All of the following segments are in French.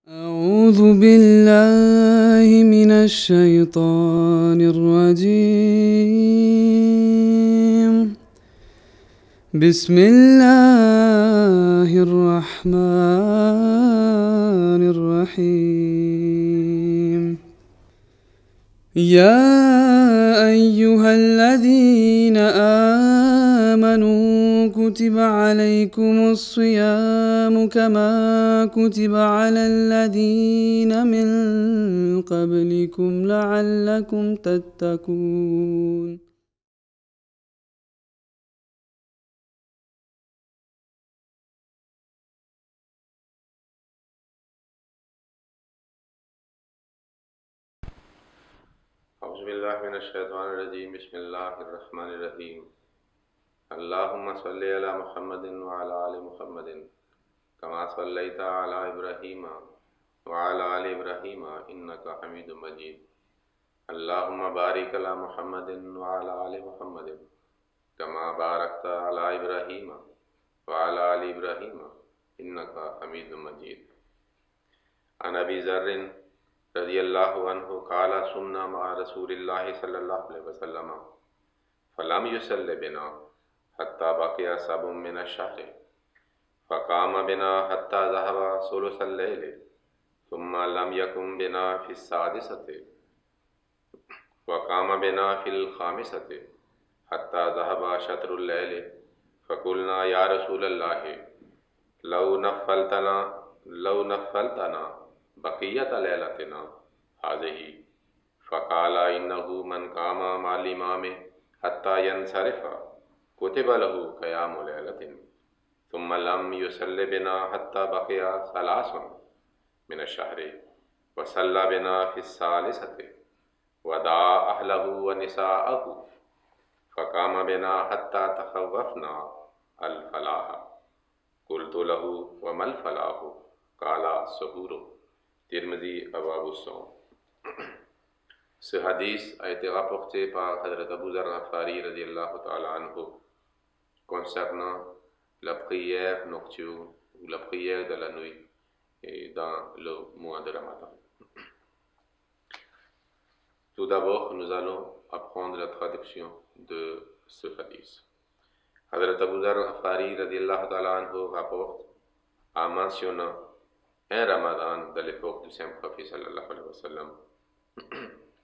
أعوذ بالله من الشيطان الرجيم. بسم الله الرحمن الرحيم. يا أيها الذين آمنوا كتب عليكم الصيام كما كتب على الذين من قبلكم لعلكم تتقون. أعوذ بالله من الشيطان الرجيم بسم الله الرحمن الرحيم اللهم صل على محمد وعلى آل محمد كما صليت على إبراهيم وعلى آل إبراهيم إنك حميد مجيد اللهم بارك على محمد وعلى آل محمد كما باركت على إبراهيم وعلى آل إبراهيم إنك حميد مجيد. عن أبي ذر رضي الله عنه قال صمنا مع رسول الله صلى الله عليه وسلم فلم يصل بنا حتى بقي سبع من الشهر فقام بنا حتى ذهب ثلث الليل ثم لم يكن بنا في السادسة وقام بنا في الخامسة حتى ذهب شطر الليل فقلنا يا رسول الله لو نفلتنا بقية ليلتنا هذه فقال إنه من قام مع الإمام حتى ينصرف كتب له قيام ليلة ثم لم يصل بنا حتى بقي ثلاث من الشهر وصلى بنا في الثالثة ودعا أهله ونساءه فقام بنا حتى تخوفنا الفلاح قلت له وما الفلاح قال السحور. Tirmidhi Abu Son. Ce hadith a été rapporté par Hadrat Abu Dharr Ghafari radiallahu ta'ala anhu concernant la prière nocturne ou la prière de la nuit dans le mois de Ramadan. Tout d'abord, nous allons apprendre la traduction de ce hadith. Hadrat Abu Dharr Ghafari radiallahu ta'ala anhu rapporte en mentionnant un Ramadan de l'époque du Saint-Prophète sallallahu alayhi wa sallam.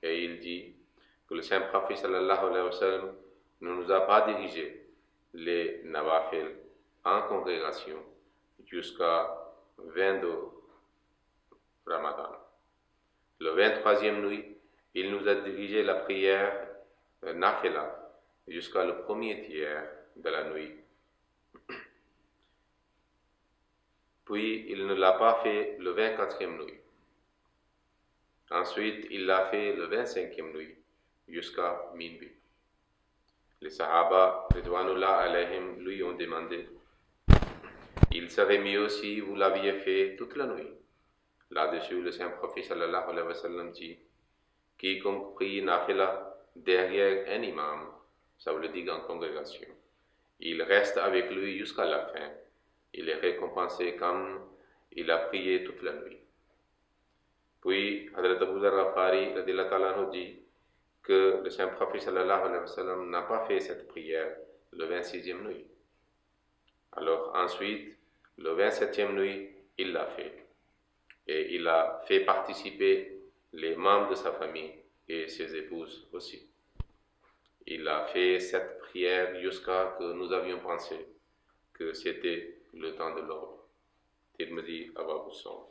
Et il dit que le Saint-Prophète sallallahu alayhi wa sallam ne nous a pas dirigé les nawafil en congrégation jusqu'à 22 Ramadan. Le 23e nuit, il nous a dirigé la prière nafila jusqu'à le premier tiers de la nuit. Puis il ne l'a pas fait le 24e nuit. Ensuite, il l'a fait le 25e nuit jusqu'à minuit. Les Sahaba, Ridwanullah alayhim, lui ont demandé: il serait mieux si vous l'aviez fait toute la nuit. Là-dessus, le Saint-Prophète sallallahu alayhi wa sallam dit: quiconque prie nafila derrière un imam, ça veut dire en congrégation, il reste avec lui jusqu'à la fin. Il est récompensé comme il a prié toute la nuit. Puis, Hadrat Abu Dharr Ghafari dit que le Saint-Prophète sallallahu alayhi wa sallam n'a pas fait cette prière le 26e nuit. Alors ensuite, le 27e nuit, il l'a fait. Et il a fait participer les membres de sa famille et ses épouses aussi. Il a fait cette prière jusqu'à ce que nous avions pensé que c'était le temps de l'aube. Tirmidhi Abu Son.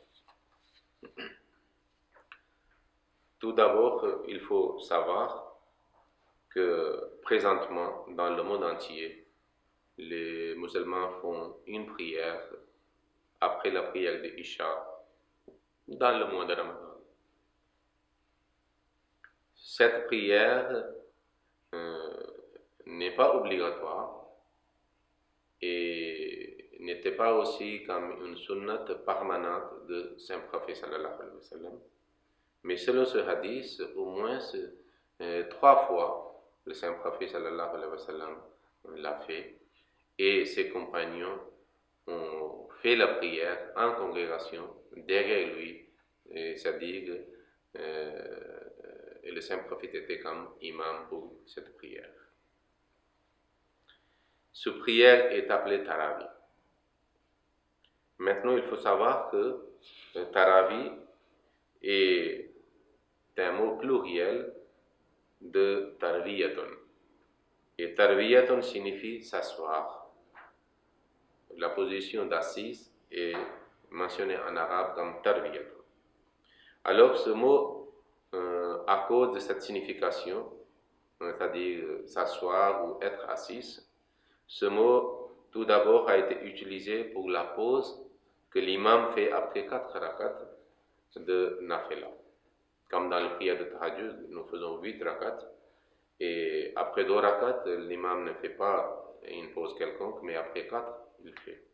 Tout d'abord, il faut savoir que présentement, dans le monde entier, les musulmans font une prière après la prière de Isha dans le mois de Ramadan. Cette prière n'est pas obligatoire et n'était pas aussi comme une sunnat permanente de Saint-Prophète sallallahu alayhi wa sallam. Mais selon ce hadith, au moins 3 fois, le Saint-Prophète sallallahu alayhi wa sallam l'a fait et ses compagnons ont fait la prière en congrégation derrière lui, c'est-à-dire et le saint prophète était comme imam pour cette prière. Cette prière est appelée Taravi. Maintenant, il faut savoir que Taravi est un mot pluriel de Tarviyatun. Et Tarviyatun signifie s'asseoir. La position d'assise est mentionnée en arabe comme Tarviyatun. Alors, ce mot, à cause de cette signification, c'est-à-dire s'asseoir ou être assise, ce mot, tout d'abord, a été utilisé pour la pause que l'imam fait après 4 rakats de nafila. Comme dans le prière de Tahajjud, nous faisons 8 rakats, et après 2 rakats, l'imam ne fait pas une pause quelconque, mais après 4, il fait.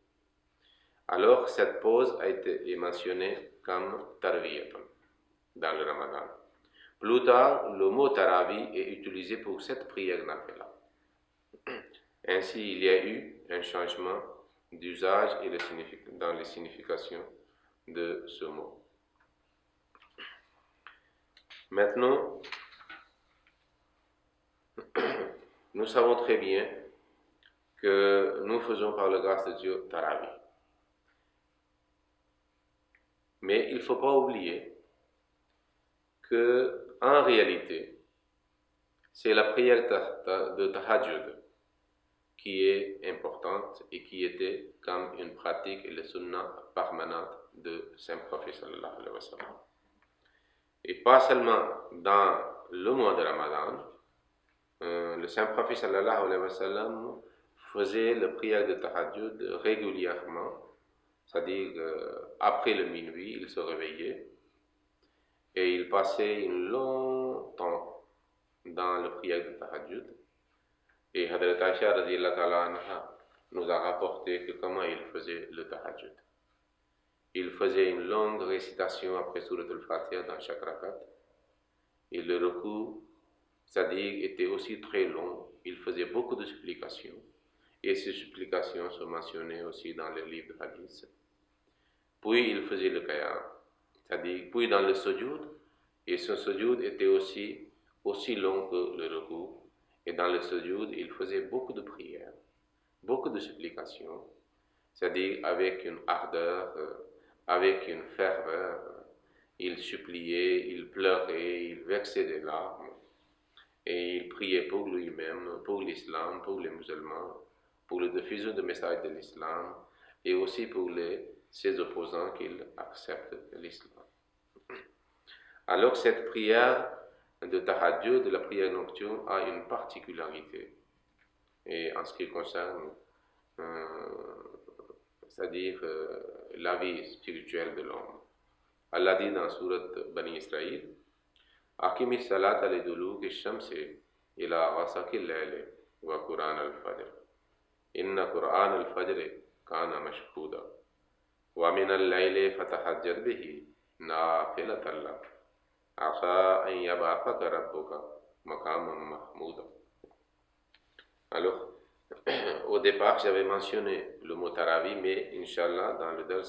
Alors, cette pause a été mentionnée comme Tarviyatun dans le Ramadan. Plus tard, le mot Taravi est utilisé pour cette prière nafila. Ainsi, il y a eu un changement d'usage et dans les significations de ce mot. Maintenant, nous savons très bien que nous faisons par la grâce de Dieu Taravi. Mais il ne faut pas oublier que, en réalité, c'est la prière de Tahajjud qui est importante et qui était comme une pratique et le sunnah permanente de Saint Prophète sallallahu alayhi wa sallam. Et pas seulement dans le mois de Ramadan, le Saint Prophète sallallahu alayhi wa sallam faisait la prière de Tahajjud régulièrement, c'est-à-dire après le minuit, il se réveillait et il passait un long temps dans la prière de Tahajjud. Et Hadrat Aisha radiyallahu ta'ala anha nous a rapporté que comment il faisait le Tahajjud. Il faisait une longue récitation après Surat al-Fatiha dans chaque rakat. Et le recours, c'est-à-dire, était aussi très long. Il faisait beaucoup de supplications. Et ces supplications sont mentionnées aussi dans les livres de hadith. Puis il faisait le qiyam, c'est-à-dire, puis dans le sujoud, et son sujoud était aussi long que le recours. Et dans le sujoud, il faisait beaucoup de prières, beaucoup de supplications, c'est-à-dire avec une ardeur, avec une ferveur. Il suppliait, il pleurait, il versait des larmes, et il priait pour lui-même, pour l'islam, pour les musulmans, pour la diffusion du message de l'islam, et aussi pour ses opposants qu'ils acceptent l'islam. Alors cette prière de Tahajjud, de la prière nocturne, a une particularité. Et en ce qui concerne, c'est-à-dire la vie spirituelle de l'homme. Allah dit dans Surat Bani Israël, Aqimi salat al-duluki shamsi ila ghasaki al-layli wa Quran al-Fajr. Inna Quran al-Fajr kana mashhuda. Wa min al-layli fatahajjad bihi nafilatan lak. Asa an yab'athaka rabbuka maqaman mahmouda. Alors, au départ, j'avais mentionné le mot Taravi, mais Inch'Allah, dans le dars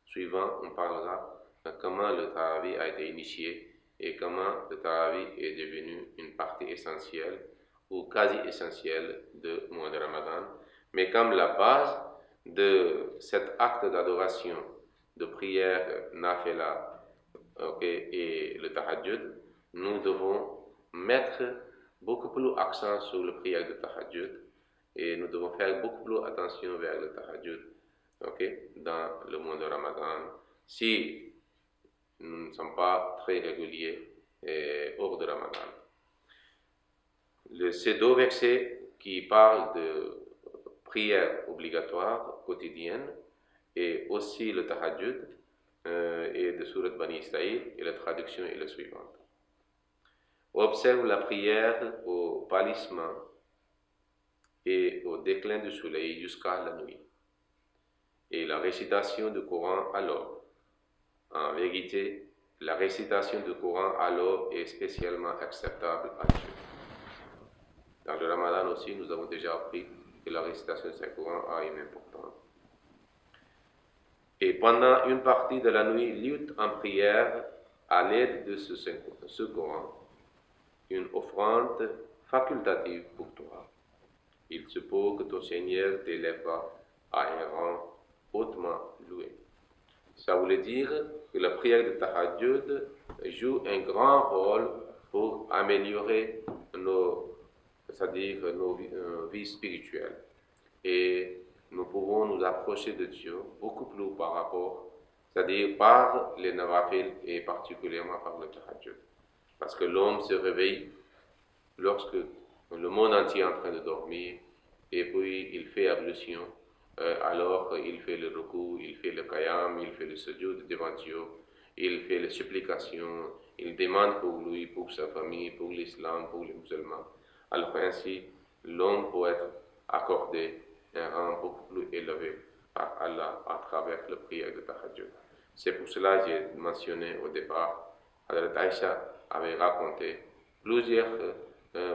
suivant, on parlera de comment le Taravi a été initié et comment le Taravi est devenu une partie essentielle ou quasi essentielle du mois de Ramadan. Mais comme la base de cet acte d'adoration, de prière, nafila, et le Tahajjud, nous devons mettre beaucoup plus accent sur la prière de Tahajjud et nous devons faire beaucoup plus attention vers le Tahajjud dans le mois de Ramadan si nous ne sommes pas très réguliers hors de Ramadan. Ces 2 versets qui parlent de prière obligatoire quotidienne et aussi le Tahajjud et de Surat Bani Israël, et la traduction est la suivante. Observe la prière au pâlissement et au déclin du soleil jusqu'à la nuit, et la récitation du Coran alors. En vérité, la récitation du Coran alors est spécialement acceptable à Dieu. Dans le Ramadan aussi, nous avons déjà appris que la récitation du Saint-Coran a une importance. Et pendant une partie de la nuit, lutte en prière à l'aide de ce Coran, une offrande facultative pour toi. Il se peut que ton Seigneur t'élèvera à un rang hautement loué. Ça voulait dire que la prière de Tahajjud joue un grand rôle pour améliorer nos vies spirituelles. Et nous pouvons nous approcher de Dieu beaucoup plus par rapport, c'est-à-dire par les nawafil et particulièrement par le Tahajjud. Parce que l'homme se réveille lorsque le monde entier est en train de dormir, et puis il fait ablution, alors il fait le ruku, il fait le qiyam, il fait le sujoud devant Dieu, il fait les supplications, il demande pour lui, pour sa famille, pour l'islam, pour les musulmans. Alors ainsi, l'homme peut être accordé un rang beaucoup plus élevé par Allah à travers la prière de Tahajjud. C'est pour cela que j'ai mentionné au départ, Hazrat Aïcha avait raconté plusieurs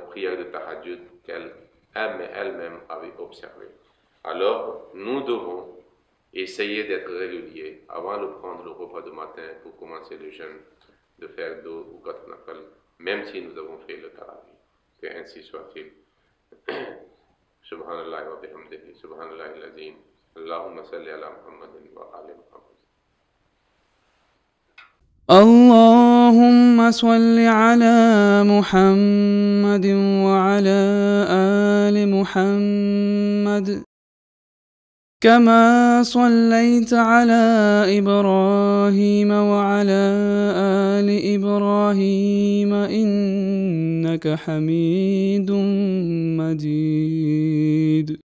prières de Tahajjud qu'elle elle-même avait observées. Alors, nous devons essayer d'être réguliers avant de prendre le repas de matin pour commencer le jeûne, de faire 2 ou 4 nafil, même si nous avons fait le tarawih. Que ainsi soit-il. Subhanallah wa bihamdihi, subhanallah al-azim. Allahumma salli ala Muhammadin wa ali Muhammad. اللهم صل على محمد وعلى آل محمد كما صليت على إبراهيم وعلى آل إبراهيم إنك حميد مجيد.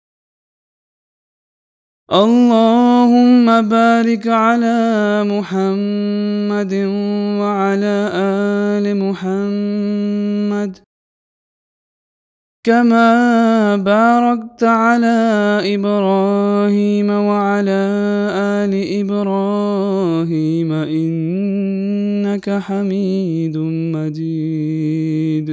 اللهم بارك على محمد وعلى آل محمد كما باركت على إبراهيم وعلى آل إبراهيم إنك حميد مجيد.